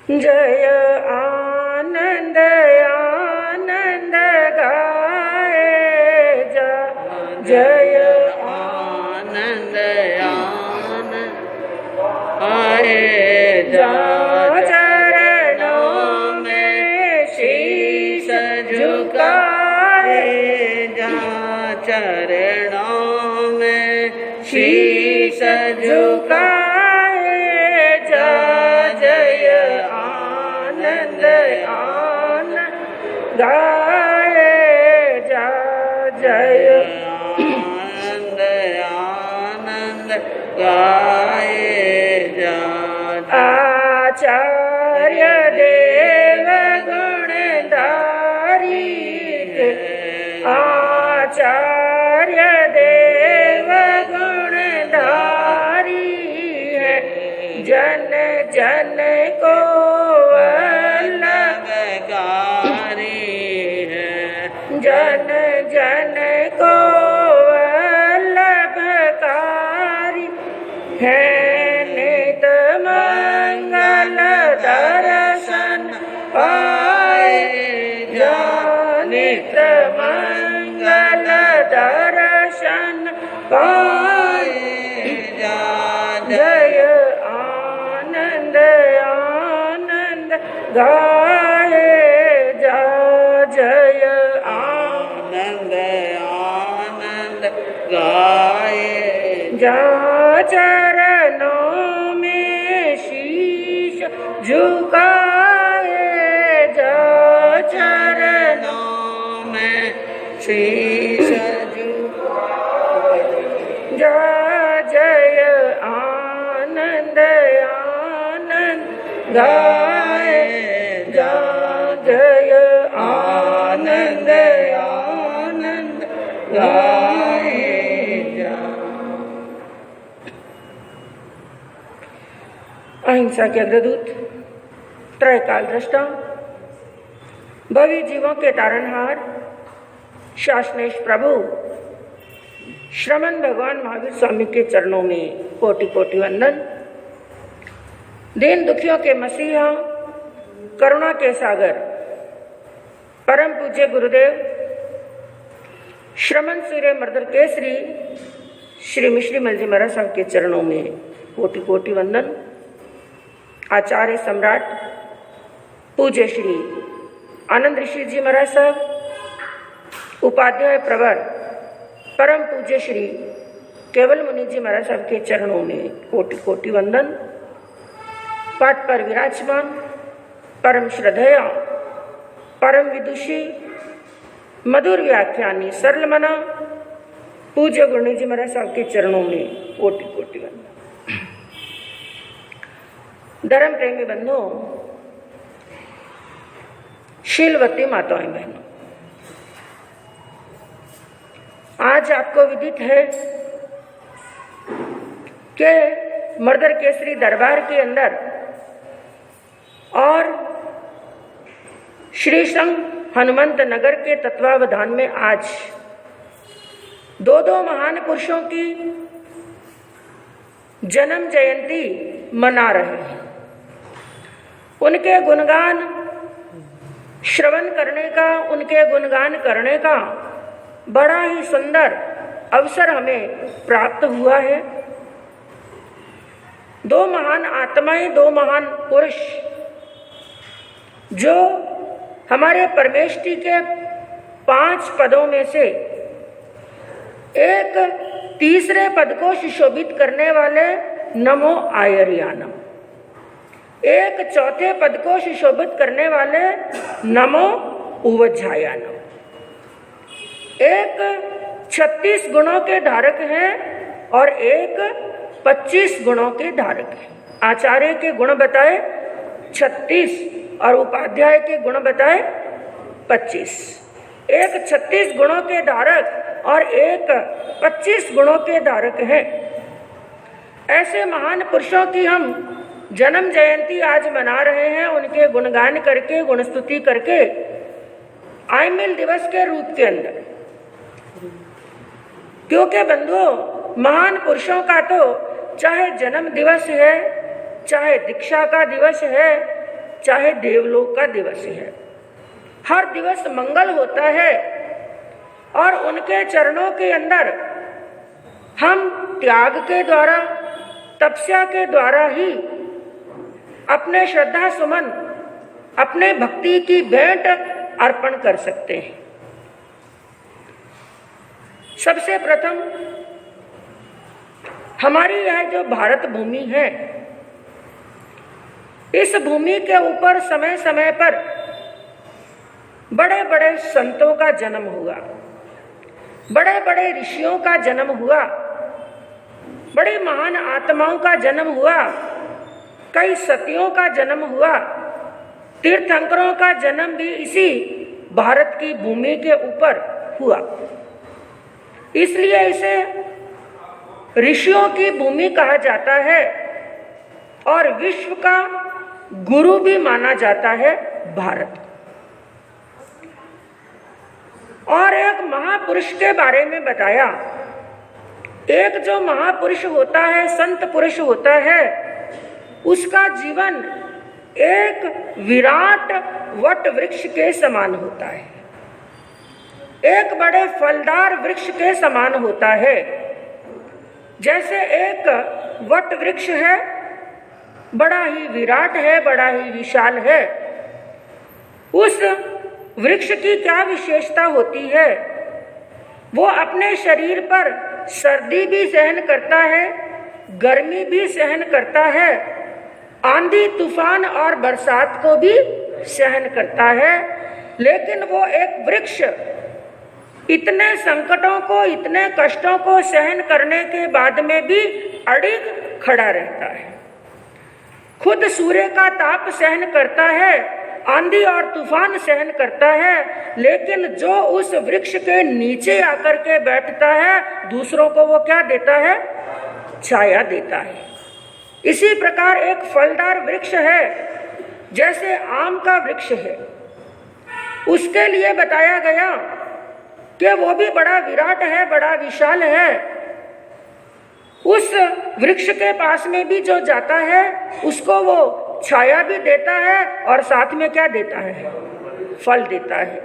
जय आनंद आनंद गाए जा, जय आनंद आनंद आए जा, चरणों में शीश झुकाए जा, चरणों में शीश झुकाए जा, जय आनंद आनंद गाए जा, जय आनंद आनंद गाए जा। आचार्य देव गुणधारी के, आचार्य देव गुणधारी है, जन जन को वल्लभकारी है, जन जन को वल्लभकारी है, नित मंगल दर्शन पाए जा, नित मंगल दर्शन पाए जा, जय आनंद आनंद गाए जा, जय आनंद आनंद गाए जा, चरणों में शीश झुकाए जा, चरणों में शीश जा, जय आनंद आनंद गाए जा, जय आनंद आनंद गाए जा। अहिंसा के अग्रदूत, त्रैकाल दृष्टा, भवी जीवों के तारणहार, शासनेश प्रभु श्रमण भगवान महावीर स्वामी के चरणों में कोटि कोटि वंदन। दीन दुखियों के मसीहा, करुणा के सागर, परम पूज्य गुरुदेव श्रमण सूर्य मर्दर केसरी श्री मिश्री मलजी महाराज साहब के चरणों में कोटि कोटि वंदन। आचार्य सम्राट पूज्य श्री आनंद ऋषि जी महाराज साहब, उपाध्याय प्रवर परम पूज्य श्री केवल मुनि जी महाराज साहब के चरणों में कोटि कोटि वंदन। पाठ पर विराजमान परम श्रद्धेय, परम विदुषी, मधुर व्याख्यानी, सरल मना पूज्य गुरु जी महाराज साहब के चरणों में कोटि कोटि वंदन। धर्म प्रेमी बंधुओं, शीलवती माताएं बहनों, आज आपको विदित है कि मर्दर केसरी दरबार के अंदर और श्री संघ हनुमंत नगर के तत्वावधान में आज दो महान पुरुषों की जन्म जयंती मना रहे हैं। उनके गुणगान श्रवण करने का, उनके गुणगान करने का बड़ा ही सुंदर अवसर हमें प्राप्त हुआ है। दो महान आत्माएं, दो महान पुरुष जो हमारे परमेष्टि के 5 पदों में से एक तीसरे पद को सुशोभित करने वाले नमो आयर्यानम, एक चौथे पद को सुशोभित करने वाले नमो उवज्झायानम, एक 36 गुणों के धारक हैं और एक 25 गुणों के धारक हैं। आचार्य के गुण बताए 36 और उपाध्याय के गुण बताए 25। एक 36 गुणों के धारक और एक 25 गुणों के धारक है। ऐसे महान पुरुषों की हम जन्म जयंती आज मना रहे हैं, उनके गुणगान करके, गुणस्तुति करके, आईमिल दिवस के रूप के अंदर। क्योंकि बंधुओं, महान पुरुषों का तो चाहे जन्म दिवस है, चाहे दीक्षा का दिवस है, चाहे देवलोक का दिवस है। हर दिवस मंगल होता है और उनके चरणों के अंदर हम त्याग के द्वारा, तपस्या के द्वारा ही अपने श्रद्धा सुमन, अपने भक्ति की भेंट अर्पण कर सकते हैं। सबसे प्रथम हमारी यह जो भारत भूमि है, इस भूमि के ऊपर समय समय पर बड़े बड़े संतों का जन्म हुआ, बड़े बड़े ऋषियों का जन्म हुआ, बड़ी महान आत्माओं का जन्म हुआ, कई सतियों का जन्म हुआ, तीर्थंकरों का जन्म भी इसी भारत की भूमि के ऊपर हुआ। इसलिए इसे ऋषियों की भूमि कहा जाता है और विश्व का गुरु भी माना जाता है भारत। और एक महापुरुष के बारे में बताया। एक जो महापुरुष होता है, संत पुरुष होता है, उसका जीवन एक विराट वट वृक्ष के समान होता है, एक बड़े फलदार वृक्ष के समान होता है। जैसे एक वट वृक्ष है, बड़ा ही विराट है, बड़ा ही विशाल है, उस वृक्ष की क्या विशेषता होती है? वो अपने शरीर पर सर्दी भी सहन करता है, गर्मी भी सहन करता है, आंधी तूफान और बरसात को भी सहन करता है। लेकिन वो एक वृक्ष इतने संकटों को, इतने कष्टों को सहन करने के बाद में भी अडिग खड़ा रहता है। खुद सूर्य का ताप सहन करता है, आंधी और तूफान सहन करता है, लेकिन जो उस वृक्ष के नीचे आकर के बैठता है, दूसरों को वो क्या देता है? छाया देता है। इसी प्रकार एक फलदार वृक्ष है, जैसे आम का वृक्ष है, उसके लिए बताया गया कि वो भी बड़ा विराट है, बड़ा विशाल है। उस वृक्ष के पास में भी जो जाता है, उसको वो छाया भी देता है और साथ में क्या देता है? फल देता है।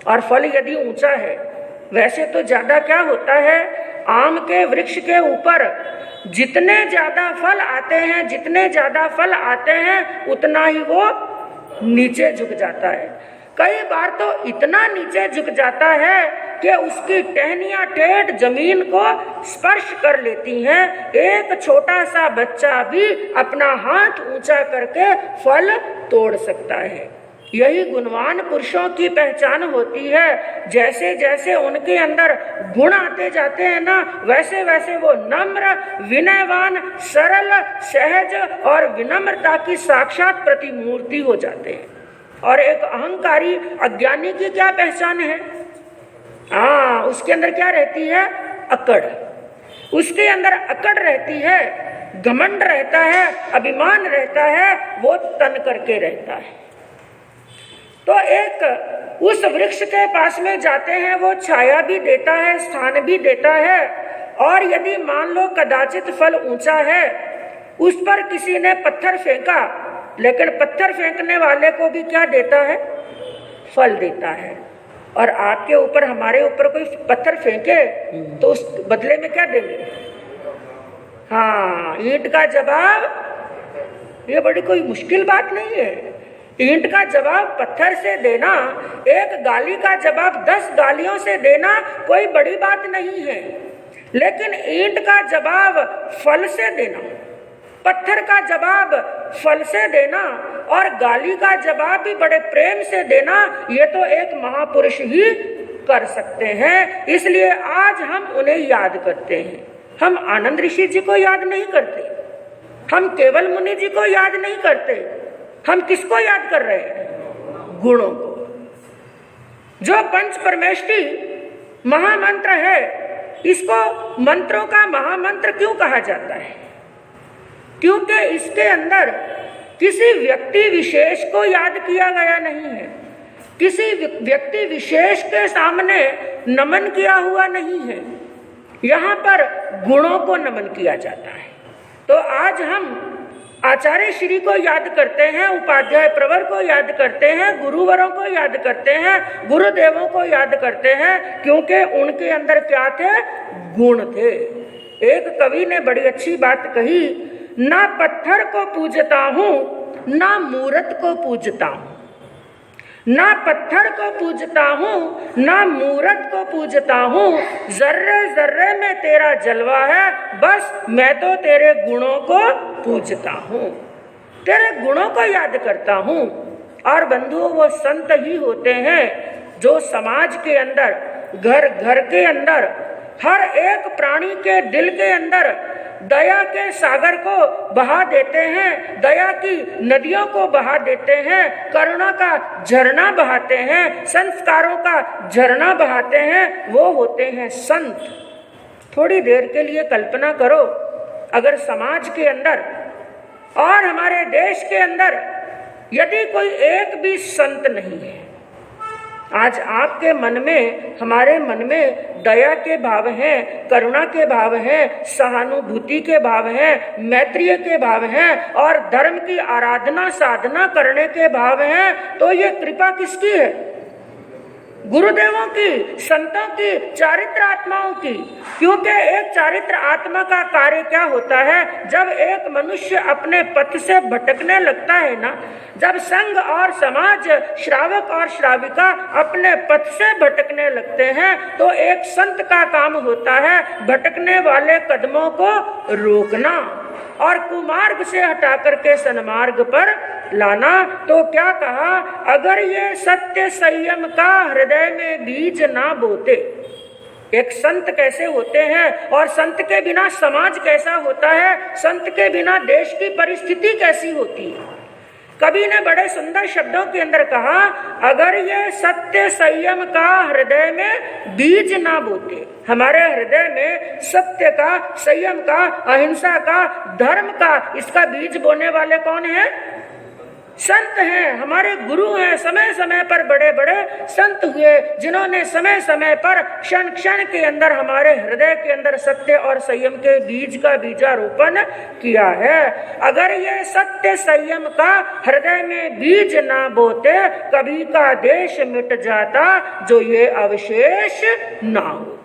और फल यदि ऊंचा है, वैसे तो ज्यादा क्या होता है, आम के वृक्ष के ऊपर जितने ज्यादा फल आते हैं, जितने ज्यादा फल आते हैं, उतना ही वो नीचे झुक जाता है। कई बार तो इतना नीचे झुक जाता है कि उसकी टहनियां ठेठ जमीन को स्पर्श कर लेती हैं। एक छोटा सा बच्चा भी अपना हाथ ऊंचा करके फल तोड़ सकता है। यही गुणवान पुरुषों की पहचान होती है। जैसे जैसे उनके अंदर गुण आते जाते हैं ना, वैसे वैसे वो नम्र, विनयवान, सरल, सहज और विनम्रता की साक्षात प्रतिमूर्ति हो जाते हैं। और एक अहंकारी अज्ञानी की क्या पहचान है? उसके अंदर क्या रहती है? अकड़। उसके अंदर अकड़ रहती है, घमंड रहता है, अभिमान रहता है, वो तन करके रहता है। तो एक उस वृक्ष के पास में जाते हैं, वो छाया भी देता है, स्थान भी देता है। और यदि मान लो कदाचित फल ऊंचा है, उस पर किसी ने पत्थर फेंका, लेकिन पत्थर फेंकने वाले को भी क्या देता है? फल देता है। और आपके ऊपर, हमारे ऊपर कोई पत्थर फेंके तो उस बदले में क्या देंगे? ईंट का जवाब। ये बड़ी कोई मुश्किल बात नहीं है। ईंट का जवाब पत्थर से देना, एक गाली का जवाब 10 गालियों से देना कोई बड़ी बात नहीं है। लेकिन ईंट का जवाब फल से देना, पत्थर का जवाब फल से देना और गाली का जवाब भी बड़े प्रेम से देना, ये तो एक महापुरुष ही कर सकते हैं। इसलिए आज हम उन्हें याद करते हैं। हम आनंद ऋषि जी को याद नहीं करते, हम केवल मुनि जी को याद नहीं करते। हम किसको याद कर रहे हैं? गुणों को। जो पंच परमेष्टि महामंत्र है, इसको मंत्रों का महामंत्र क्यों कहा जाता है? क्योंकि इसके अंदर किसी व्यक्ति विशेष को याद किया गया नहीं है, किसी व्यक्ति विशेष के सामने नमन किया हुआ नहीं है। यहाँ पर गुणों को नमन किया जाता है। तो आज हम आचार्य श्री को याद करते हैं, उपाध्याय प्रवर को याद करते हैं, गुरुवरों को याद करते हैं, गुरुदेवों को याद करते हैं, क्योंकि उनके अंदर क्या थे? गुण थे। एक कवि ने बड़ी अच्छी बात कही, ना पत्थर को पूजता हूं, ना मूरत को पूजता हूं, ना पत्थर को पूजता हूँ, ना मूरत को पूजता हूँ, जर्रे जर्रे में तेरा जलवा है, बस मैं तो तेरे गुणों को पूजता हूँ, तेरे गुणों को याद करता हूँ। और बंधुओं, वो संत ही होते हैं जो समाज के अंदर, घर घर के अंदर, हर एक प्राणी के दिल के अंदर दया के सागर को बहा देते हैं, दया की नदियों को बहा देते हैं, करुणा का झरना बहाते हैं, संस्कारों का झरना बहाते हैं, वो होते हैं संत। थोड़ी देर के लिए कल्पना करो, अगर समाज के अंदर और हमारे देश के अंदर यदि कोई एक भी संत नहीं है, आज आपके मन में, हमारे मन में दया के भाव हैं, करुणा के भाव हैं, सहानुभूति के भाव हैं, मैत्रीय के भाव हैं और धर्म की आराधना साधना करने के भाव हैं, तो ये कृपा किसकी है? गुरुदेवों की, संतों की, चारित्र आत्माओं की। क्योंकि एक चारित्र आत्मा का कार्य क्या होता है? जब एक मनुष्य अपने पथ से भटकने लगता है ना, जब संघ और समाज, श्रावक और श्राविका अपने पथ से भटकने लगते हैं, तो एक संत का काम होता है भटकने वाले कदमों को रोकना और कुमार्ग से हटा करके सन्मार्ग पर लाना। तो क्या कहा? अगर ये सत्य संयम का हृदय में बीज ना बोते। एक संत कैसे होते हैं और संत के बिना समाज कैसा होता है, संत के बिना देश की परिस्थिति कैसी होती है। कवि ने बड़े सुंदर शब्दों के अंदर कहा, अगर ये सत्य संयम का हृदय में बीज ना बोते। हमारे हृदय में सत्य का, संयम का, अहिंसा का, धर्म का, इसका बीज बोने वाले कौन है? संत हैं, हमारे गुरु हैं। समय समय पर बड़े बड़े संत हुए जिन्होंने समय समय पर क्षण क्षण के अंदर हमारे हृदय के अंदर सत्य और संयम के बीज का बीजारोपण किया है। अगर ये सत्य संयम का हृदय में बीज ना बोते, कभी का देश मिट जाता जो ये अवशेष ना हो।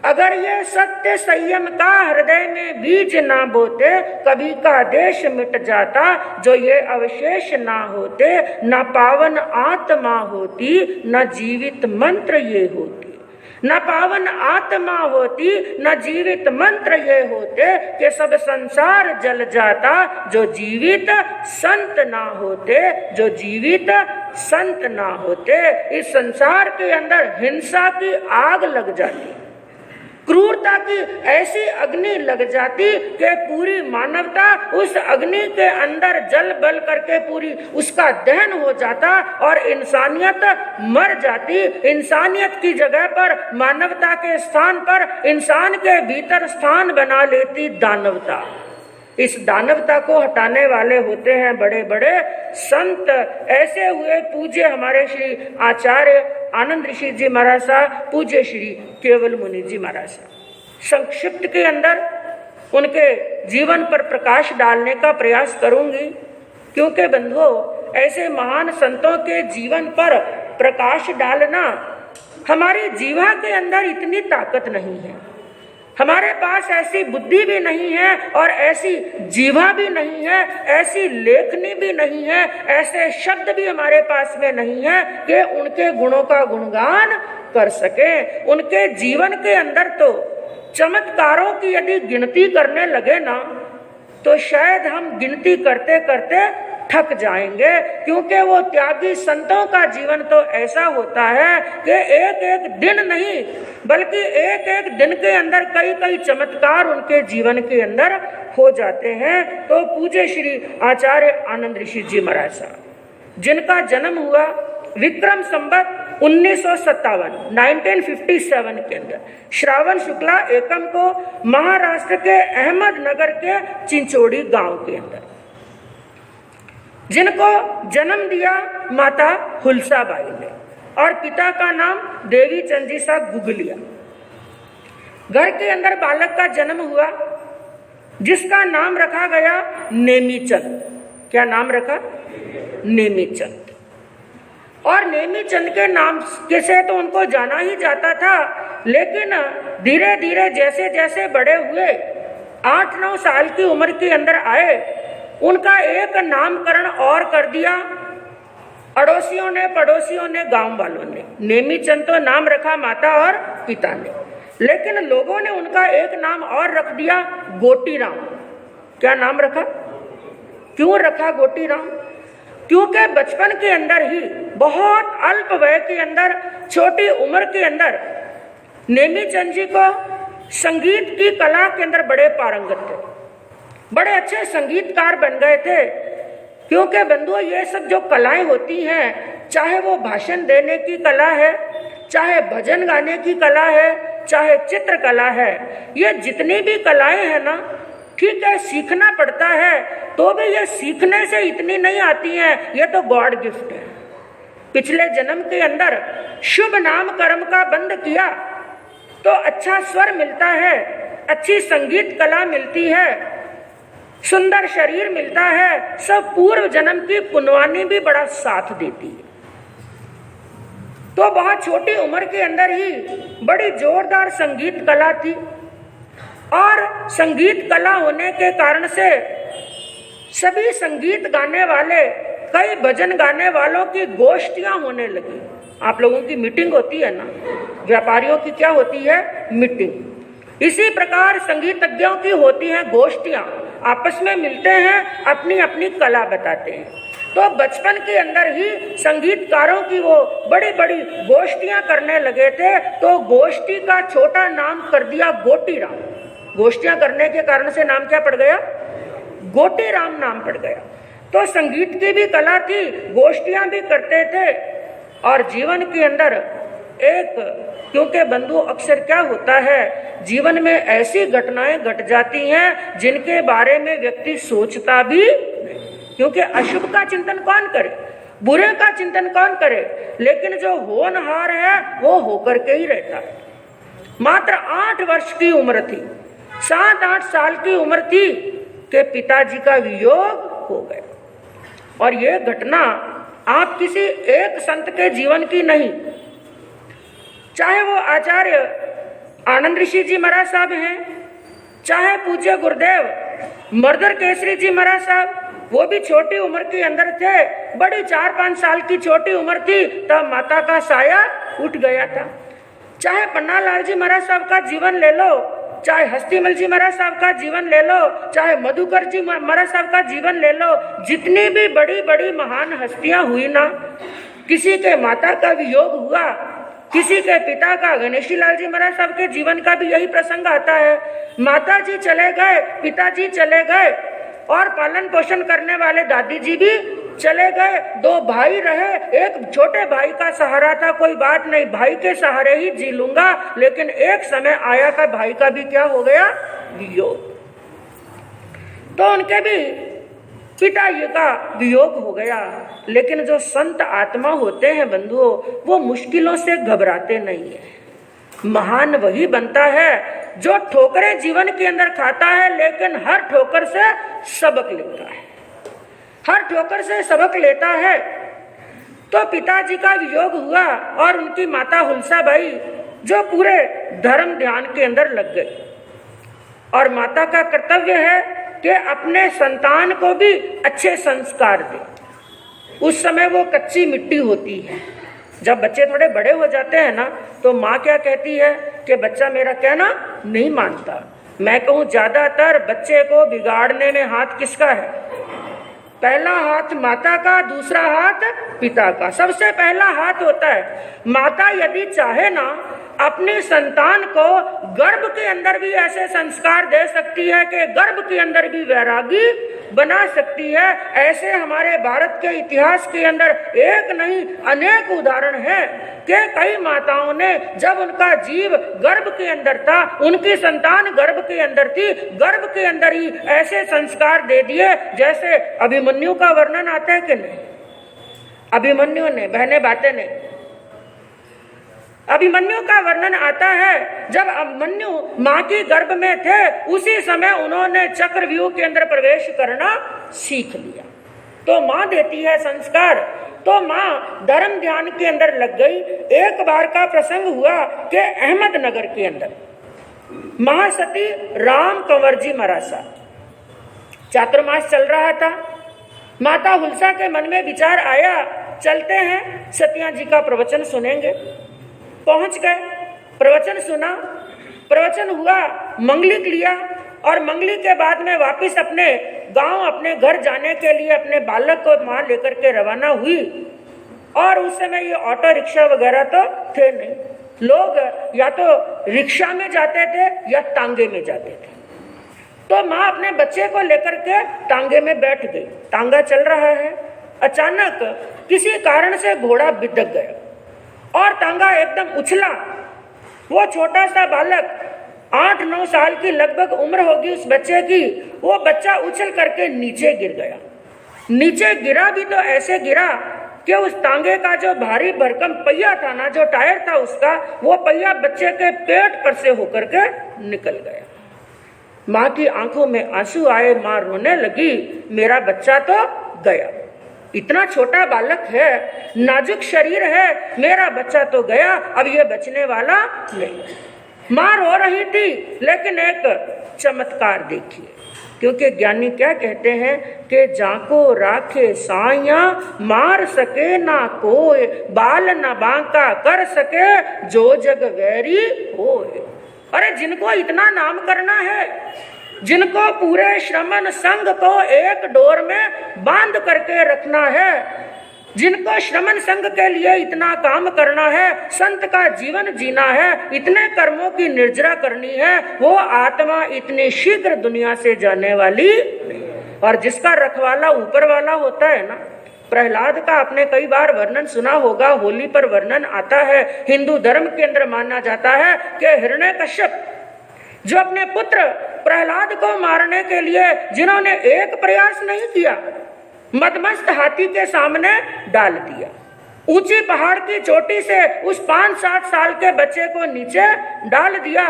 अगर ये सत्य संयम का हृदय में बीज ना बोते, कभी का देश मिट जाता जो ये अवशेष ना होते। न पावन आत्मा होती, न जीवित मंत्र ये होती। न पावन आत्मा होती, न जीवित मंत्र ये होते कि सब संसार जल जाता जो जीवित संत ना होते, जो जीवित संत ना होते। इस संसार के अंदर हिंसा की आग लग जाती, क्रूरता की ऐसी अग्नि लग जाती कि पूरी मानवता उस अग्नि के अंदर जल बल करके पूरी उसका दहन हो जाता और इंसानियत मर जाती। इंसानियत की जगह पर, मानवता के स्थान पर इंसान के भीतर स्थान बना लेती दानवता। इस दानवता को हटाने वाले होते हैं बड़े बड़े संत। ऐसे हुए पूज्य हमारे श्री आचार्य आनंद ऋषि जी महाराज साहब, पूज्य श्री केवल मुनि जी महाराज साहब। संक्षिप्त के अंदर उनके जीवन पर प्रकाश डालने का प्रयास करूंगी, क्योंकि बंधुओं, ऐसे महान संतों के जीवन पर प्रकाश डालना, हमारी जीवा के अंदर इतनी ताकत नहीं है, हमारे पास ऐसी बुद्धि भी नहीं है और ऐसी जीवा भी नहीं है, ऐसी लेखनी भी नहीं है, ऐसे शब्द भी हमारे पास में नहीं है कि उनके गुणों का गुणगान कर सके। उनके जीवन के अंदर तो चमत्कारों की यदि गिनती करने लगे ना, तो शायद हम गिनती करते करते थक जाएंगे। क्योंकि वो त्यागी संतों का जीवन तो ऐसा होता है कि एक एक दिन नहीं, बल्कि एक एक दिन के अंदर कई कई चमत्कार उनके जीवन के अंदर हो जाते हैं। तो पूज्य श्री आचार्य आनंद ऋषि जी महाराज साहब, जिनका जन्म हुआ विक्रम संवत 1957 के अंदर श्रावण शुक्ला एकम को महाराष्ट्र के अहमदनगर के चिंचोड़ी गांव के अंदर, जिनको जन्म दिया माता हुलसाबाई ने और पिता का नाम देवी चंदीसा गुगलिया। घर के अंदर बालक का जन्म हुआ जिसका नाम रखा गया नेमीचंद। क्या नाम रखा? नेमीचंद। और नेमीचंद के नाम के से तो उनको जाना ही जाता था, लेकिन धीरे धीरे जैसे जैसे बड़े हुए, 8-9 साल की उम्र के अंदर आए, उनका एक नामकरण और कर दिया अड़ोसियों ने, पड़ोसियों ने, गांव वालों ने। नेमीचंद तो नाम रखा माता और पिता ने, लेकिन लोगों ने उनका एक नाम और रख दिया, गोटीराम। क्या नाम रखा? क्यों रखा गोटीराम? क्योंकि बचपन के अंदर ही, बहुत अल्प वय के अंदर, छोटी उम्र के अंदर नेमीचंद जी को संगीत की कला के अंदर बड़े पारंगत थे, बड़े अच्छे संगीतकार बन गए थे। क्योंकि बंधुओं, ये सब जो कलाएं होती हैं, चाहे वो भाषण देने की कला है, चाहे भजन गाने की कला है, चाहे चित्रकला है, ये जितनी भी कलाएं हैं ना, ठीक है, सीखना पड़ता है, तो भी ये सीखने से इतनी नहीं आती हैं, ये तो गॉड गिफ्ट है। पिछले जन्म के अंदर शुभ नाम कर्म का बंद किया तो अच्छा स्वर मिलता है, अच्छी संगीत कला मिलती है, सुंदर शरीर मिलता है, सब पूर्व जन्म की पुण्यवानी भी बड़ा साथ देती है। तो बहुत छोटी उम्र के अंदर ही बड़ी जोरदार संगीत कला थी, और संगीत कला होने के कारण से सभी संगीत गाने वाले, कई भजन गाने वालों की गोष्ठियां होने लगी। आप लोगों की मीटिंग होती है ना, व्यापारियों की क्या होती है? मीटिंग। इसी प्रकार संगीतज्ञों की होती हैं गोष्ठियां, आपस में मिलते हैं, अपनी अपनी कला बताते हैं। तो बचपन के अंदर ही संगीतकारों की वो बड़ी बड़ी गोष्ठियां करने लगे थे, तो गोष्ठी का छोटा नाम कर दिया गोटीराम। गोष्ठियां करने के कारण से नाम क्या पड़ गया? गोटीराम नाम पड़ गया। तो संगीत की भी कला थी, गोष्ठियां भी करते थे, और जीवन के अंदर एक, क्योंकि बंधु अक्सर क्या होता है, जीवन में ऐसी घटनाएं घट जाती हैं जिनके बारे में व्यक्ति सोचता भी नहीं, क्योंकि अशुभ का चिंतन कौन करे, बुरे का चिंतन कौन करे, लेकिन जो होनहार है वो होकर के ही रहता है। मात्र 8 वर्ष की उम्र थी, 7-8 साल की उम्र थी कि पिताजी का वियोग हो गया। और ये घटना आप किसी एक संत के जीवन की नहीं, चाहे वो आचार्य आनंद ऋषि जी महाराज साहब हैं, चाहे पूज्य गुरुदेव मर्दर केसरी जी महाराज साहब, वो भी छोटी उम्र के अंदर थे, बड़ी 4-5 साल की छोटी उम्र थी तब माता का साया उठ गया था। चाहे पन्ना लाल जी महाराज साहब का जीवन ले लो, चाहे हस्तीमल जी महाराज साहब का जीवन ले लो, चाहे मधुकर जी महाराज साहब का जीवन ले लो, जितनी भी बड़ी बड़ी महान हस्तियां हुई ना, किसी के माता का वियोग हुआ, किसी के पिता का, गणेशी लाल जी महाराज साहब के जीवन का भी यही प्रसंग आता है। माता जी चले गए, पिताजी चले गए, और पालन पोषण करने वाले दादी जी भी चले गए। 2 भाई रहे, एक छोटे भाई का सहारा था, कोई बात नहीं, भाई के सहारे ही जी लूंगा, लेकिन एक समय आया का भाई का भी क्या हो गया? वियोग। तो उनके भी पिताजी का वियोग हो गया। लेकिन जो संत आत्मा होते हैं बंधुओं, वो मुश्किलों से घबराते नहीं है। महान वही बनता है जो ठोकरें जीवन के अंदर खाता है, लेकिन हर ठोकर से सबक लेता है, हर ठोकर से सबक लेता है। तो पिताजी का वियोग हुआ और उनकी माता हुलसा बाई जो पूरे धर्म ध्यान के अंदर लग गई, और माता का कर्तव्य है कि अपने संतान को भी अच्छे संस्कार दे। उस समय वो कच्ची मिट्टी होती है। जब बच्चे थोड़े बड़े हो जाते हैं ना, तो माँ क्या कहती है कि बच्चा मेरा कहना नहीं मानता। मैं कहूँ ज्यादातर बच्चे को बिगाड़ने में हाथ किसका है? पहला हाथ माता का, दूसरा हाथ पिता का। सबसे पहला हाथ होता है माता। यदि चाहे ना, अपने संतान को गर्भ के अंदर भी ऐसे संस्कार दे सकती है कि गर्भ के अंदर भी वैरागी बना सकती है। ऐसे हमारे भारत के इतिहास के अंदर एक नहीं अनेक उदाहरण है कि कई माताओं ने, जब उनका जीव गर्भ के अंदर था, उनकी संतान गर्भ के अंदर थी, गर्भ के अंदर ही ऐसे संस्कार दे दिए। जैसे अभिमन्यु का वर्णन आता है कि नहीं? अभिमन्यु ने, बहने बातें ने, अभिमन्यु का वर्णन आता है, जब अभिमन्यु मां की गर्भ में थे उसी समय उन्होंने चक्रव्यूह के अंदर प्रवेश करना सीख लिया। तो मां देती है संस्कार, तो मां धर्म ध्यान के अंदर लग गई। एक बार का प्रसंग हुआ कि अहमदनगर के अंदर महासती राम कंवर जी मरासा, चातुर्मास चल रहा था। माता हुलसा के मन में विचार आया, चलते हैं सतिया जी का प्रवचन सुनेंगे। पहुंच गए, प्रवचन सुना, प्रवचन हुआ, मंगलिक लिया और मंगली के बाद में वापस अपने गांव अपने घर जाने के लिए अपने बालक को मां लेकर के रवाना हुई। और उस समय ये ऑटो रिक्शा वगैरह तो थे नहीं, लोग या तो रिक्शा में जाते थे या तांगे में जाते थे। तो माँ अपने बच्चे को लेकर के तांगे में बैठ गई। तांगा चल रहा है, अचानक किसी कारण से घोड़ा बिदक गया और तांगा एकदम उछला। वो छोटा सा बालक 8-9 साल की लगभग उम्र होगी उस बच्चे की, वो बच्चा उछल करके नीचे गिर गया। नीचे गिरा भी तो ऐसे गिरा कि उस तांगे का जो भारी भरकम पहिया था ना, जो टायर था उसका, वो पहिया बच्चे के पेट पर से होकर के निकल गया। माँ की आंखों में आंसू आए, माँ रोने लगी, मेरा बच्चा तो गया। इतना छोटा बालक है, नाजुक शरीर है, मेरा बच्चा तो गया, अब ये बचने वाला नहीं। माँ रो रही थी, लेकिन एक चमत्कार देखिए, क्योंकि ज्ञानी क्या कहते हैं कि जाको राखे साइया मार सके ना कोई, बाल न बांका कर सके जो जग वैरी होए। अरे जिनको इतना नाम करना है, जिनको पूरे श्रमण संघ को एक डोर में बांध करके रखना है, जिनको श्रमण संघ के लिए इतना काम करना है, संत का जीवन जीना है, इतने कर्मों की निर्जरा करनी है, वो आत्मा इतनी शीघ्र दुनिया से जाने वाली नहीं। और जिसका रखवाला ऊपर वाला होता है ना, प्रहलाद का आपने कई बार वर्णन सुना होगा, होली पर वर्णन आता है। हिंदू धर्म के अंदर माना जाता है कि हिरण्यकश्यप जो अपने पुत्र प्रहलाद को मारने के लिए जिन्होंने एक प्रयास नहीं किया, मदमस्त हाथी के सामने डाल दिया, ऊंची पहाड़ की चोटी से उस 5-7 साल के बच्चे को नीचे डाल दिया।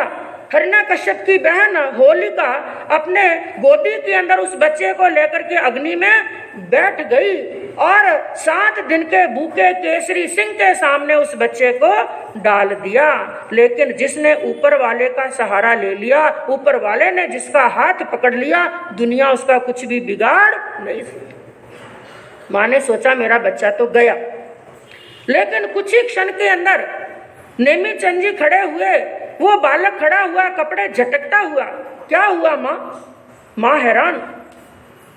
हिरण्यकश्यप की बहन होलिका अपने गोदी के अंदर उस बच्चे को लेकर के अग्नि में बैठ गई और 7 दिन के भूखे केसरी सिंह के सामने उस बच्चे को डाल दिया। लेकिन जिसने ऊपर वाले का सहारा ले लिया, ऊपर वाले ने जिसका हाथ पकड़ लिया, दुनिया उसका कुछ भी बिगाड़ नहीं सकती। माँ ने सोचा मेरा बच्चा तो गया, लेकिन कुछ ही क्षण के अंदर नेमी चंद जी खड़े हुए, वो बालक खड़ा हुआ, कपड़े झटकता हुआ। क्या हुआ माँ? माँ हैरान,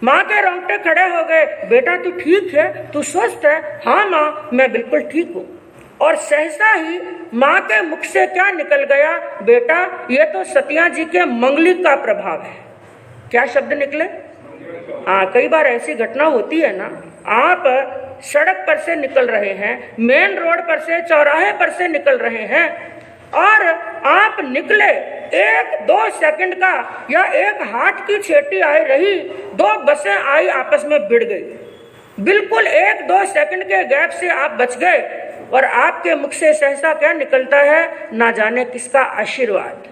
माँ के रोंगटे खड़े हो गए। बेटा तू ठीक है, तू स्वस्थ है? हाँ माँ मैं बिल्कुल ठीक हूँ। और सहसा ही माँ के मुख से क्या निकल गया, बेटा ये तो सतिया जी के मंगलिक का प्रभाव है। क्या शब्द निकले? हाँ, कई बार ऐसी घटना होती है ना, आप सड़क पर से निकल रहे हैं, मेन रोड पर से, चौराहे पर से निकल रहे हैं और आप निकले, 1-2 सेकंड का या एक हाथ की छेटी आई रही, 2 बसें आई आपस में भिड़ गई, बिल्कुल 1-2 सेकंड के गैप से आप बच गए। और आपके मुख से सहसा क्या निकलता है, ना जाने किसका आशीर्वाद,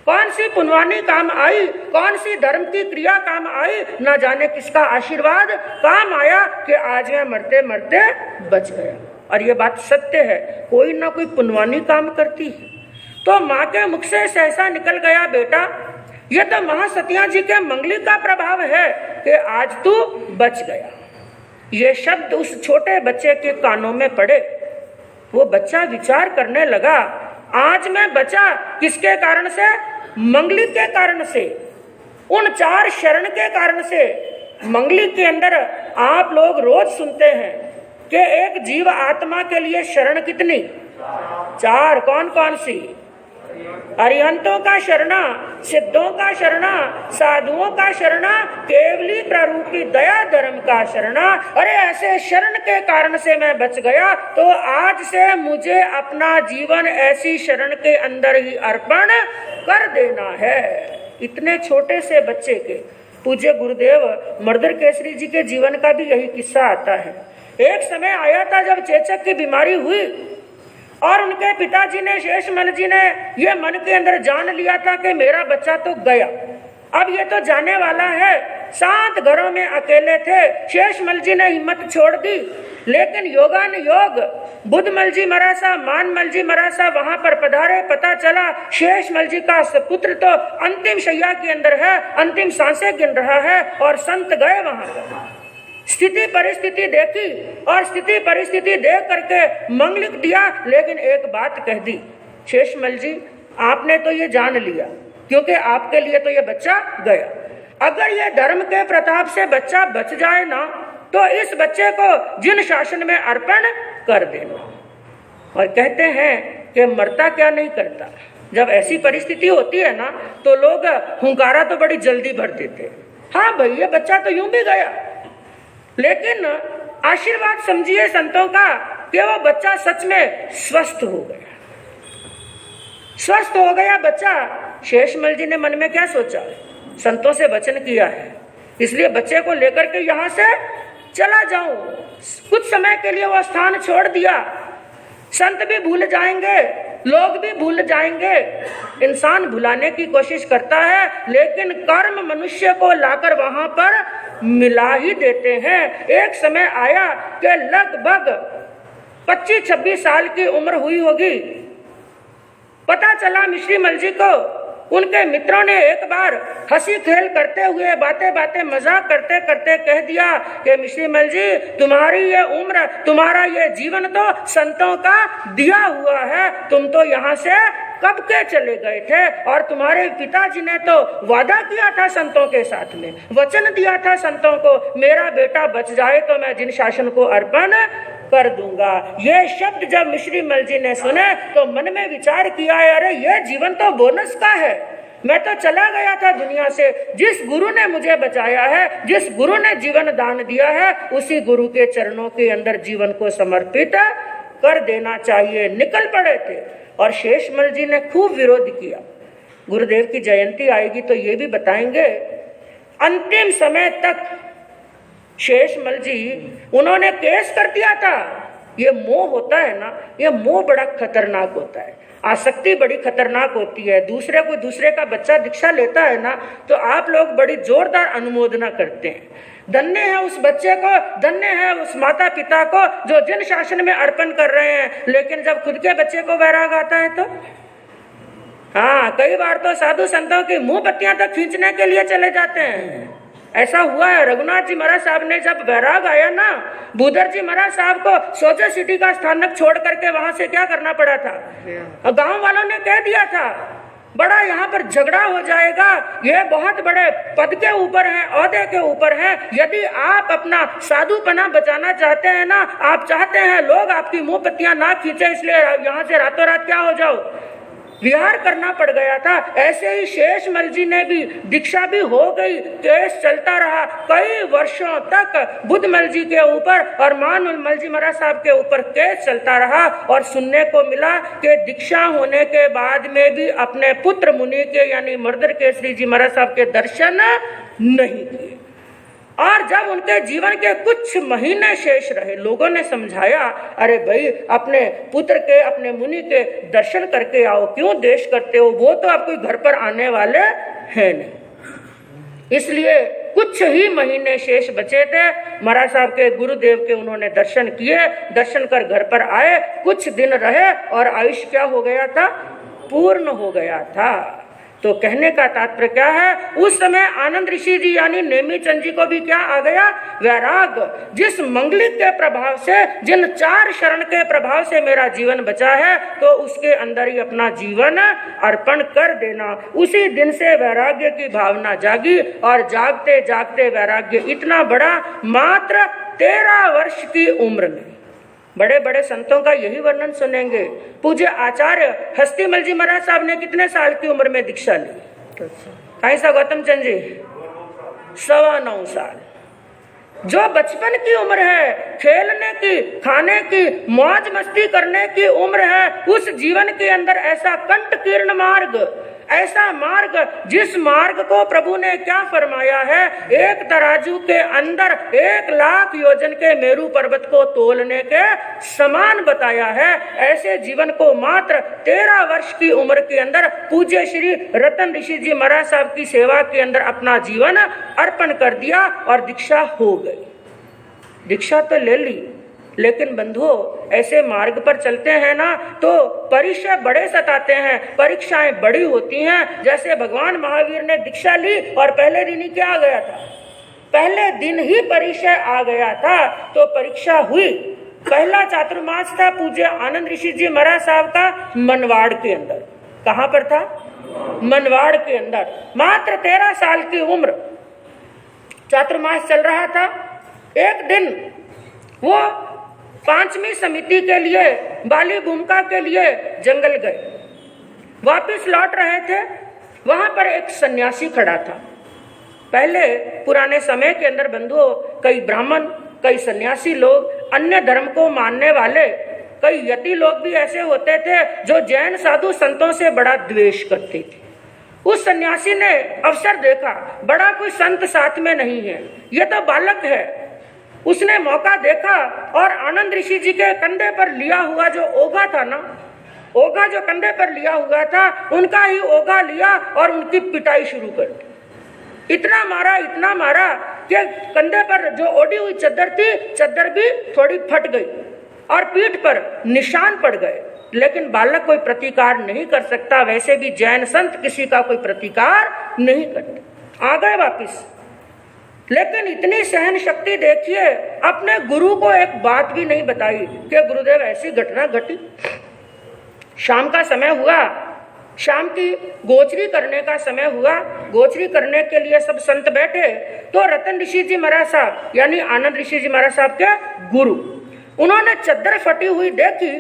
कौन सी पुनवानी काम आई, कौन सी धर्म की क्रिया काम आई, ना जाने किसका आशीर्वाद काम आया कि आज मैं मरते मरते बच गया। और ये बात सत्य है, कोई ना कोई पुनवानी काम करती है। तो माँ के मुख से सहसा निकल गया, बेटा ये तो महासतिया जी के मंगली का प्रभाव है कि आज तू बच गया। ये शब्द उस छोटे बच्चे के कानों में पड़े। वो बच्चा विचार करने लगा, आज मैं बचा किसके कारण से? मंगली के कारण से, उन 4 शरण के कारण से। मंगली के अंदर आप लोग रोज सुनते हैं कि एक जीव आत्मा के लिए शरण कितनी? 4। कौन कौन सी? अरिहंतों का शरणा, सिद्धों का शरणा, साधुओं का शरणा, केवली प्ररूपी दया धर्म का शरणा। अरे ऐसे शरण के कारण से मैं बच गया, तो आज से मुझे अपना जीवन ऐसी शरण के अंदर ही अर्पण कर देना है। इतने छोटे से बच्चे के पूज्य गुरुदेव मर्दर केसरी जी के जीवन का भी यही किस्सा आता है। एक समय आया था जब चेचक की बीमारी हुई और उनके पिताजी ने, शेषमल जी ने, ये मन के अंदर जान लिया था कि मेरा बच्चा तो गया, अब ये तो जाने वाला है। 7 घरों में अकेले थे। शेषमल जी ने हिम्मत छोड़ दी, लेकिन योगान योग बुद्धमल जी मरासा, मानमल जी मरासा वहां पर पधारे। पता चला शेषमल जी का पुत्र तो अंतिम शैया के अंदर है, अंतिम सांसें गिन रहा है, और संत गए वहां पर। स्थिति परिस्थिति देखी और स्थिति परिस्थिति देख करके मंगलिक दिया, लेकिन एक बात कह दी, शेषमल जी आपने तो ये जान लिया, क्योंकि आपके लिए तो ये बच्चा गया। अगर ये धर्म के प्रताप से बच्चा बच जाए ना, तो इस बच्चे को जिन शासन में अर्पण कर देना। और कहते हैं कि मरता क्या नहीं करता। जब ऐसी परिस्थिति होती है ना, तो लोग हुंकारा तो बड़ी जल्दी भर देते, हाँ भाई ये बच्चा तो यूं भी गया। लेकिन आशीर्वाद समझिए संतों का कि वो बच्चा सच में स्वस्थ हो गया, स्वस्थ हो गया बच्चा। शेषमल जी ने मन में क्या सोचा, संतों से वचन किया है, इसलिए बच्चे को लेकर के यहाँ से चला जाऊं। कुछ समय के लिए वो स्थान छोड़ दिया। संत भी भूल जाएंगे, लोग भी भूल जाएंगे। इंसान भुलाने की कोशिश करता है, लेकिन कर्म मनुष्य को लाकर वहां पर मिला ही देते हैं। एक समय आया कि लगभग 25-26 साल की उम्र हुई होगी। पता चला मिश्रीमल जी को, उनके मित्रों ने एक बार हंसी खेल करते हुए, बातें बातें मजाक करते करते कह दिया कि मिश्रीमल जी तुम्हारी ये उम्र, तुम्हारा ये जीवन तो संतों का दिया हुआ है, तुम तो यहाँ से कब के चले गए थे, और तुम्हारे पिताजी ने तो वादा किया था संतों के साथ में, वचन दिया था संतों को, मेरा बेटा बच जाए तो मैं जिन शासन को अर्पण कर दूंगा। ये शब्द जब मिश्रीमल जी ने सुने तो मन में विचार किया, अरे ये जीवन तो बोनस का है, मैं तो चला गया था दुनिया से। जिस गुरु ने मुझे बचाया है, जिस गुरु ने जीवन दान दिया है, उसी गुरु के चरणों के अंदर जीवन को समर्पित कर देना चाहिए। निकल पड़े थे, और शेषमल जी ने खूब विरोध किया। गुरुदेव की जयंती आएगी तो ये भी बताएंगे। अंतिम समय तक शेषमल जी उन्होंने केस कर दिया था। ये मोह होता है ना, ये मोह बड़ा खतरनाक होता है, आसक्ति बड़ी खतरनाक होती है। दूसरे का बच्चा दीक्षा लेता है ना, तो आप लोग बड़ी जोरदार अनुमोदना करते हैं। धन्य है उस बच्चे को, धन्य है उस माता पिता को जो जिन शासन में अर्पण कर रहे हैं। लेकिन जब खुद के बच्चे को वैराग आता है तो हाँ, कई बार तो साधु संतों की मुंह पत्तियां तक खींचने के लिए चले जाते हैं। ऐसा हुआ है, रघुनाथ जी महाराज साहब ने जब वैराग आया ना, बूधर जी महाराज साहब को सोचे सिटी का स्थानक छोड़ करके वहां से क्या करना पड़ा था। गांव वालों ने कह दिया था बड़ा यहाँ पर झगड़ा हो जाएगा, ये बहुत बड़े पद के ऊपर है, ओहदे के ऊपर है, यदि आप अपना साधुपना बचाना चाहते हैं ना, आप चाहते हैं लोग आपकी मुंह पत्तियां ना खींचे, इसलिए यहाँ से रातों रात क्या हो जाओ, विहार करना पड़ गया था। ऐसे ही शेषमल जी ने भी, दीक्षा भी हो गई, केस चलता रहा कई वर्षों तक। बुद्धमल जी के ऊपर और मानमल जी महाराज साहब के ऊपर केस चलता रहा, और सुनने को मिला कि दीक्षा होने के बाद में भी अपने पुत्र मुनि के यानी मर्दर केसरी जी महाराज साहब के दर्शन नहीं किए। और जब उनके जीवन के कुछ महीने शेष रहे, लोगों ने समझाया, अरे भाई अपने पुत्र के, अपने मुनि के दर्शन करके आओ, क्यों देश करते हो, वो तो आप कोई घर पर आने वाले हैं नहीं। इसलिए कुछ ही महीने शेष बचे थे। महाराज साहब के गुरुदेव के उन्होंने दर्शन किए, दर्शन कर घर पर आए, कुछ दिन रहे और आयुष क्या हो गया था, पूर्ण हो गया था। तो कहने का तात्पर्य क्या है, उस समय आनंद ऋषि जी यानी नेमीचंद जी को भी क्या आ गया, वैराग। जिस मंगलिक के प्रभाव से, जिन 4 शरण के प्रभाव से मेरा जीवन बचा है, तो उसके अंदर ही अपना जीवन अर्पण कर देना। उसी दिन से वैराग्य की भावना जागी, और जागते जागते वैराग्य इतना बड़ा, मात्र 13 वर्ष की उम्र में। बड़े बड़े संतों का यही वर्णन सुनेंगे। पूज्य आचार्य हस्तिमल जी महाराज साहब ने कितने साल की उम्र में दीक्षा ली, कैसा गौतम चंद जी, 9.25 साल। जो बचपन की उम्र है, खेलने की, खाने की, मौज मस्ती करने की उम्र है, उस जीवन के अंदर ऐसा कंटकीर्ण मार्ग, ऐसा मार्ग, जिस मार्ग को प्रभु ने क्या फरमाया है, एक तराजू के अंदर 1,00,000 योजन के मेरू पर्वत को तोलने के समान बताया है, ऐसे जीवन को मात्र 13 वर्ष की उम्र के अंदर पूज्य श्री रतन ऋषि जी महाराज साहब की सेवा के अंदर अपना जीवन अर्पण कर दिया और दीक्षा हो गई। दीक्षा तो ले ली, लेकिन बंधुओं ऐसे मार्ग पर चलते हैं ना तो परीक्षा बड़े सताते हैं, परीक्षाएं बड़ी होती हैं। जैसे भगवान महावीर ने दीक्षा ली और पहले दिन ही क्या आ गया था, पहले दिन ही परीक्षा आ गया था, तो परीक्षा हुई। पहला चातुर्मास था पूज्य आनंद ऋषि जी महाराज साहब का मनवाड़ के अंदर। कहाँ पर था? मनवाड़ के अंदर। मात्र 13 साल की उम्र, चातुर्मास चल रहा था। एक दिन वो 5वीं समिति के लिए, बाली भूमिका के लिए जंगल गए। वापिस लौट रहे थे, वहां पर एक सन्यासी खड़ा था। पहले पुराने समय के अंदर बंधुओं कई ब्राह्मण, कई सन्यासी लोग, अन्य धर्म को मानने वाले कई यति लोग भी ऐसे होते थे जो जैन साधु संतों से बड़ा द्वेष करते थे। उस सन्यासी ने अवसर देखा, बड़ा कोई संत साथ में नहीं है, ये तो बालक है। उसने मौका देखा और आनंद ऋषि जी के कंधे पर लिया हुआ जो ओघा था ना, ओघा जो कंधे पर लिया हुआ था, उनका ही ओघा लिया और उनकी पिटाई शुरू कर दी। इतना मारा कि कंधे पर जो ओढ़ी हुई चद्दर थी, चद्दर भी थोड़ी फट गई और पीठ पर निशान पड़ गए। लेकिन बालक कोई प्रतिकार नहीं कर सकता। वैसे भी जैन संत किसी का कोई प्रतिकार नहीं करते। आ गए वापिस, लेकिन इतनी सहन शक्ति देखिए, अपने गुरु को एक बात भी नहीं बताई कि गुरुदेव ऐसी घटना घटी। शाम का समय हुआ, शाम की गोचरी करने का समय हुआ। गोचरी करने के लिए सब संत बैठे, तो रतन ऋषि जी महाराज साहब यानी आनंद ऋषि जी महाराज साहब के गुरु, उन्होंने चद्दर फटी हुई देखी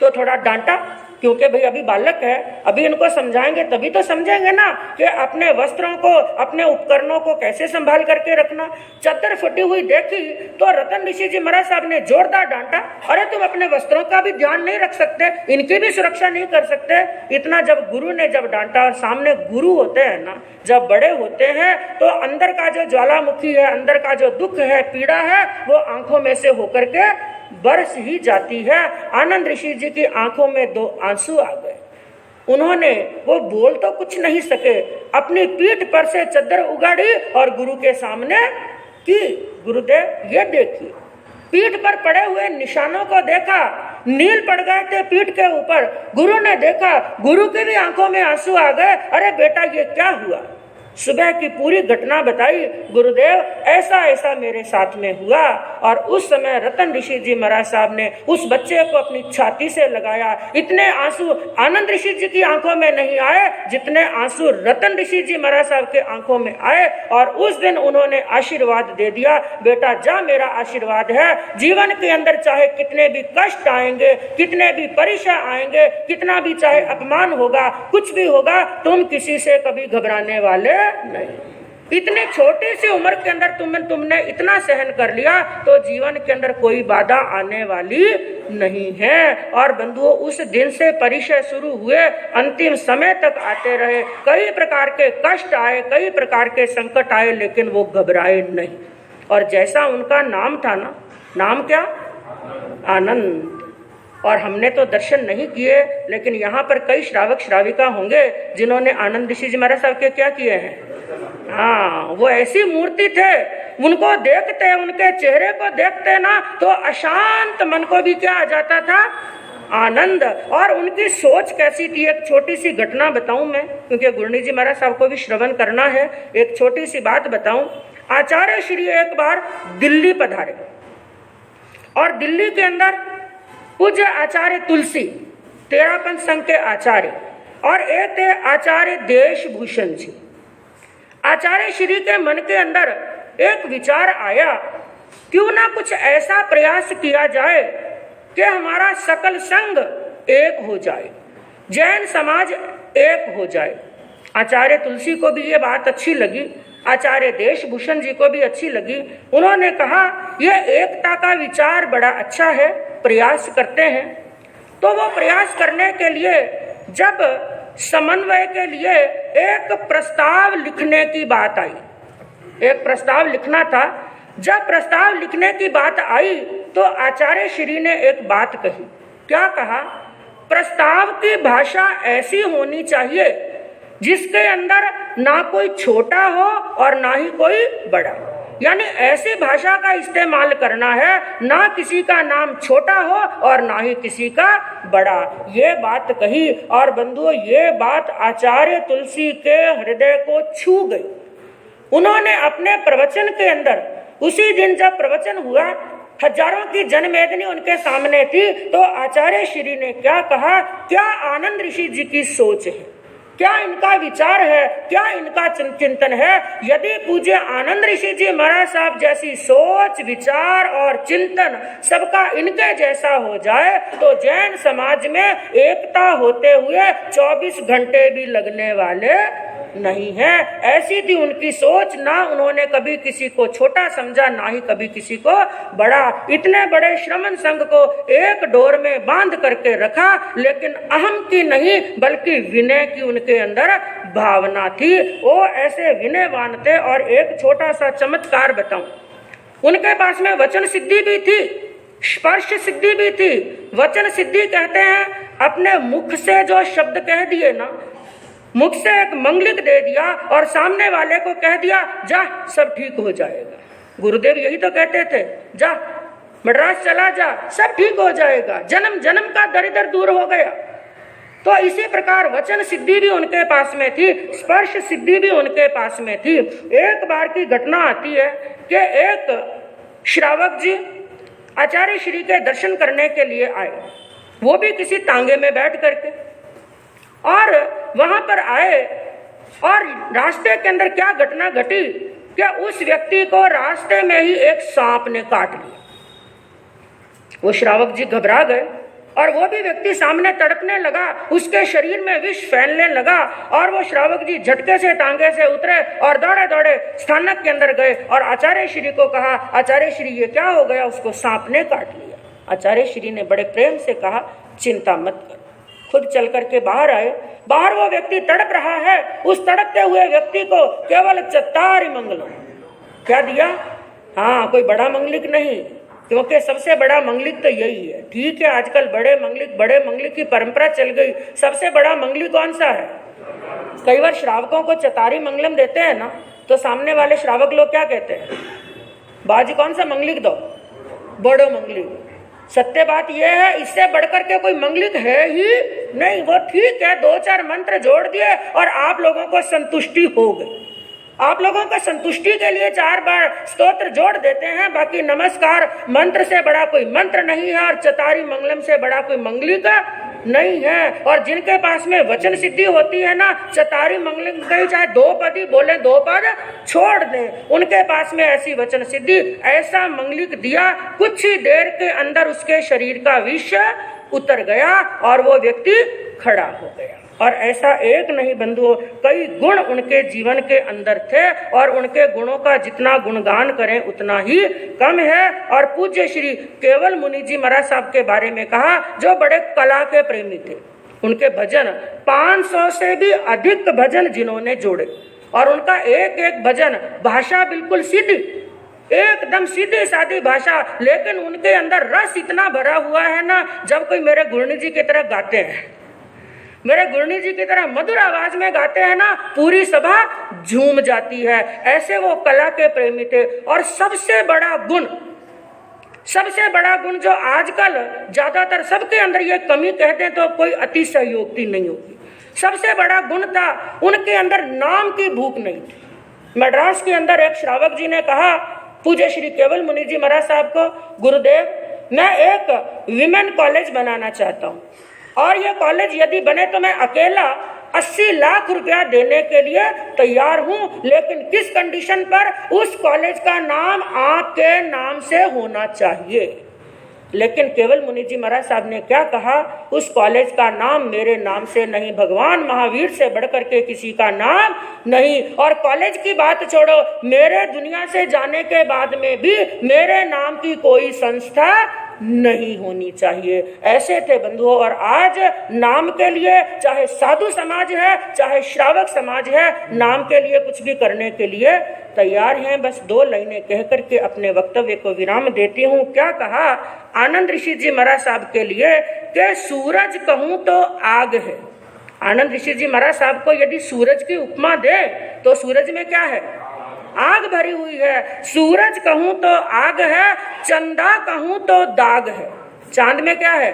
तो थोड़ा डांटा, क्योंकि भाई अभी बालक है, अभी इनको समझाएंगे तभी तो समझेंगे ना कि अपने वस्त्रों को, अपने उपकरणों को कैसे संभाल करके रखना। चद्दर फटी हुई देखी तो रतन ऋषि जी महाराज साहब ने जोरदार डांटा, अरे तुम अपने वस्त्रों का भी ध्यान नहीं रख सकते, इनकी भी सुरक्षा नहीं कर सकते। इतना जब गुरु ने जब डांटा, और सामने गुरु होते हैं ना, जब बड़े होते हैं तो अंदर का जो ज्वालामुखी है, अंदर का जो दुख है, पीड़ा है, वो आंखों में से होकर के बरस ही जाती है। आनंद ऋषि जी की आंखों में 2 आंसू आ गए। उन्होंने, वो बोल तो कुछ नहीं सके, अपनी पीठ पर से चद्दर उगाड़ी और गुरु के सामने की, गुरुदेव ये देखिए। पीठ पर पड़े हुए निशानों को देखा, नील पड़ गए थे पीठ के ऊपर। गुरु ने देखा, गुरु की भी आंखों में आंसू आ गए। अरे बेटा ये क्या हुआ? सुबह की पूरी घटना बताई, गुरुदेव ऐसा ऐसा मेरे साथ में हुआ। और उस समय रतन ऋषि जी महाराज साहब ने उस बच्चे को अपनी छाती से लगाया। इतने आंसू आनंद ऋषि जी की आंखों में नहीं आए जितने आंसू रतन ऋषि जी महाराज साहब के आंखों में आए। और उस दिन उन्होंने आशीर्वाद दे दिया, बेटा जा, मेरा आशीर्वाद है, जीवन के अंदर चाहे कितने भी कष्ट आएंगे, कितने भी परीक्षा आएंगे, कितना भी चाहे अपमान होगा, कुछ भी होगा, तुम किसी से कभी घबराने वाले नहीं। इतनी छोटी सी उम्र के अंदर तुमने इतना सहन कर लिया, तो जीवन के अंदर कोई बाधा आने वाली नहीं है। और बंधुओं, उस दिन से परीक्षा शुरू हुए, अंतिम समय तक आते रहे। कई प्रकार के कष्ट आए, कई प्रकार के संकट आए, लेकिन वो घबराए नहीं। और जैसा उनका नाम था ना, नाम क्या? आनंद। और हमने तो दर्शन नहीं किए, लेकिन यहाँ पर कई श्रावक श्राविका होंगे जिन्होंने आनंद ऋषि जी महाराज साहब के क्या किए हैं। हाँ, वो ऐसी मूर्ति थे, उनको देखते, उनके चेहरे को देखते ना तो अशांत मन को भी क्या आ जाता था? आनंद। और उनकी सोच कैसी थी, एक छोटी सी घटना बताऊं मैं, क्योंकि गुरनी जी महाराज साहब को भी श्रवण करना है। एक छोटी सी बात बताऊं। आचार्य श्री एक बार दिल्ली पधारे और दिल्ली के अंदर पूज्य आचार्य तुलसी, तेरापंथ संघ के आचार्य, और एक थे आचार्य देशभूषण जी। आचार्य श्री के मन के अंदर एक विचार आया, क्यों ना कुछ ऐसा प्रयास किया जाए कि हमारा सकल संघ एक हो जाए, जैन समाज एक हो जाए। आचार्य तुलसी को भी ये बात अच्छी लगी, आचार्य देशभूषण जी को भी अच्छी लगी। उन्होंने कहा यह एकता का विचार बड़ा अच्छा है, प्रयास करते हैं। तो वो प्रयास करने के लिए जब समन्वय के लिए एक प्रस्ताव लिखने की बात आई। एक प्रस्ताव लिखना था। जब प्रस्ताव लिखने की बात आई तो आचार्य श्री ने एक बात कही। क्या कहा? प्रस्ताव की भाषा ऐसी होनी चाहिए जिसके अंदर ना कोई छोटा हो और ना ही कोई बड़ा। यानी ऐसी भाषा का इस्तेमाल करना है, ना किसी का नाम छोटा हो और ना ही किसी का बड़ा। ये बात कही और बंधुओं, ये बात आचार्य तुलसी के हृदय को छू गई। उन्होंने अपने प्रवचन के अंदर, उसी दिन जब प्रवचन हुआ, हजारों की जनमेदनी उनके सामने थी, तो आचार्य श्री ने क्या कहा? क्या आनंद ऋषि जी की सोच है, क्या इनका विचार है, क्या इनका चिंतन है। यदि पूज्य आनंद ऋषि जी महाराज साहब जैसी सोच, विचार और चिंतन सबका इनके जैसा हो जाए तो जैन समाज में एकता होते हुए 24 घंटे भी लगने वाले नहीं है। ऐसी थी उनकी सोच। ना उन्होंने कभी किसी को छोटा समझा, ना ही कभी किसी को बड़ा। इतने बड़े श्रमण संघ को एक डोर में बांध करके रखा, लेकिन अहम की नहीं बल्कि विनय की उनके अंदर भावना थी। वो ऐसे विनयवान थे। और एक छोटा सा चमत्कार बताऊं, उनके पास में वचन सिद्धि भी थी, स्पर्श सिद्धि भी थी। वचन सिद्धि कहते हैं अपने मुख से जो शब्द कह दिए ना, मुख से एक मंगलिक दे दिया और सामने वाले को कह दिया जा सब ठीक हो जाएगा। गुरुदेव यही तो कहते थे, जा मद्रास चला जा सब ठीक हो जाएगा, जन्म जन्म का दरिद्र दूर हो गया। तो इसी प्रकार वचन सिद्धि भी उनके पास में थी, स्पर्श सिद्धि भी उनके पास में थी। एक बार की घटना आती है कि एक श्रावक जी आचार्य श्री के दर्शन करने के लिए आए, वो भी किसी तांगे में बैठ करके, और वहां पर आए और रास्ते के अंदर क्या घटना घटी कि उस व्यक्ति को रास्ते में ही एक सांप ने काट लिया। वो श्रावक जी घबरा गए और वो भी व्यक्ति सामने तड़पने लगा, उसके शरीर में विष फैलने लगा और वो श्रावक जी झटके से तांगे से उतरे और दौड़े दौड़े स्थानक के अंदर गए और आचार्य श्री को कहा, आचार्य श्री ये क्या हो गया? उसको सांप ने काट लिया। आचार्य श्री ने बड़े प्रेम से कहा, चिंता मत कर। खुद चल करके बाहर आए। बाहर वो व्यक्ति तड़प रहा है, उस तड़पते हुए व्यक्ति को केवल चत्तारी मंगलम क्या दिया? हाँ, कोई बड़ा मंगलिक नहीं, क्योंकि सबसे बड़ा मंगलिक तो यही है। ठीक है, आजकल बड़े मंगलिक की परंपरा चल गई। सबसे बड़ा मंगलिक कौन सा है? कई बार श्रावकों को चतारी मंगलम देते हैं ना, तो सामने वाले श्रावक लोग क्या कहते हैं? बाजी कौन सा मंगलिक दो? बड़ो मंगलिक। सत्य बात यह है, इससे बढ़कर के कोई मंगलिक है ही नहीं। वो ठीक है, 2-4 मंत्र जोड़ दिए और आप लोगों को संतुष्टि हो गई। आप लोगों का संतुष्टि के लिए 4 बार स्तोत्र जोड़ देते हैं, बाकी नमस्कार मंत्र से बड़ा कोई मंत्र नहीं है और चतारी मंगलम से बड़ा कोई मंगलिक नहीं है। और जिनके पास में वचन सिद्धि होती है ना, चतारी मंगलम कहीं चाहे 2 पद ही बोले, 2 पद छोड़ दें, उनके पास में ऐसी वचन सिद्धि, ऐसा मंगलिक दिया, कुछ ही देर के अंदर उसके शरीर का विष उतर गया और वो व्यक्ति खड़ा हो गया। और ऐसा एक नहीं बंधुओं, कई गुण उनके जीवन के अंदर थे और उनके गुणों का जितना गुणगान करें उतना ही कम है। और पूज्य श्री केवल मुनि जी महाराज साहब के बारे में कहा, जो बड़े कला के प्रेमी थे। उनके भजन 500 से भी अधिक भजन जिन्होंने जोड़े, और उनका एक एक भजन भाषा बिल्कुल सीधी, एकदम सीधी सादी भाषा, लेकिन उनके अंदर रस इतना भरा हुआ है ना, जब कोई मेरे गुरुनी जी की तरह गाते हैं, मेरे गुरुनी जी की तरह मधुर आवाज में गाते हैं ना, पूरी सभा झूम जाती है। ऐसे वो कला के प्रेमी थे। और सबसे बड़ा गुण जो आजकल ज्यादातर सबके अंदर ये कमी कहते तो कोई अतिशयोक्ति नहीं होगी, सबसे बड़ा गुण था उनके अंदर नाम की भूख नहीं थी। मद्रास के अंदर एक श्रावक जी ने कहा पूज्य श्री केवल मुनि जी महाराज साहब को, गुरुदेव मैं एक विमेन कॉलेज बनाना चाहता हूँ, और ये कॉलेज यदि बने तो मैं अकेला 80 लाख रुपया देने के लिए तैयार हूं, लेकिन किस कंडीशन पर? उस कॉलेज का नाम आपके नाम से होना चाहिए। लेकिन केवल मुनि जी महाराज साहब ने क्या कहा, उस कॉलेज का नाम मेरे नाम से नहीं, भगवान महावीर से बढ़कर के किसी का नाम नहीं। और कॉलेज की बात छोड़ो, मेरे दुनिया से जाने के बाद में भी मेरे नाम की कोई संस्था नहीं होनी चाहिए। ऐसे थे बंधुओं। और आज नाम के लिए, चाहे साधु समाज है चाहे श्रावक समाज है, नाम के लिए कुछ भी करने के लिए तैयार हैं। बस 2 लाइनें कह करके अपने वक्तव्य को विराम देती हूँ। क्या कहा आनंद ऋषि जी महाराज साहब के लिए कि सूरज कहूँ तो आग है। आनंद ऋषि जी महाराज साहब को यदि सूरज की उपमा दे तो सूरज में क्या है? आग भरी हुई है। सूरज कहूं तो आग है, चंदा कहूं तो दाग है। चांद में क्या है?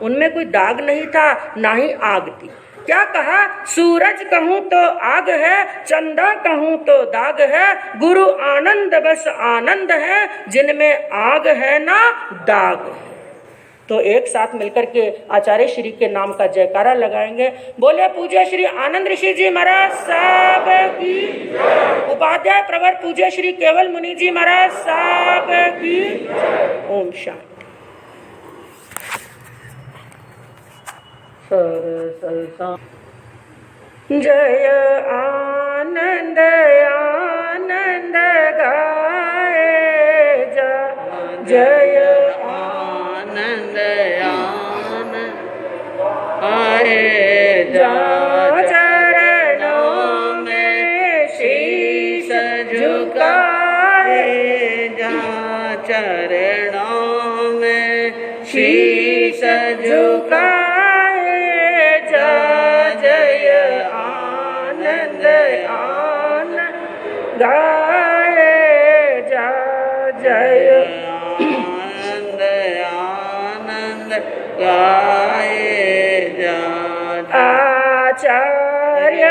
उनमें कोई दाग नहीं था, ना ही आग थी। क्या कहा? सूरज कहूं तो आग है, चंदा कहूं तो दाग है, गुरु आनंद बस आनंद है, जिनमें आग है ना दाग है। तो एक साथ मिलकर के आचार्य श्री के नाम का जयकारा लगाएंगे। बोले पूज्य श्री आनंद ऋषि जी महाराज साहब की, उपाध्याय प्रवर पूज्य श्री केवल मुनि जी महाराज साहब की। ओम शांति। जय आनंद आनंद गाए जा, जय आनंद आनंद आए जा, चरणों में शीश झुकाए जा, चरणों में शीश झुकाए जा, जय आनंद आनंद गाए जा, जय आनंद आनंद गाए जा। आचार्य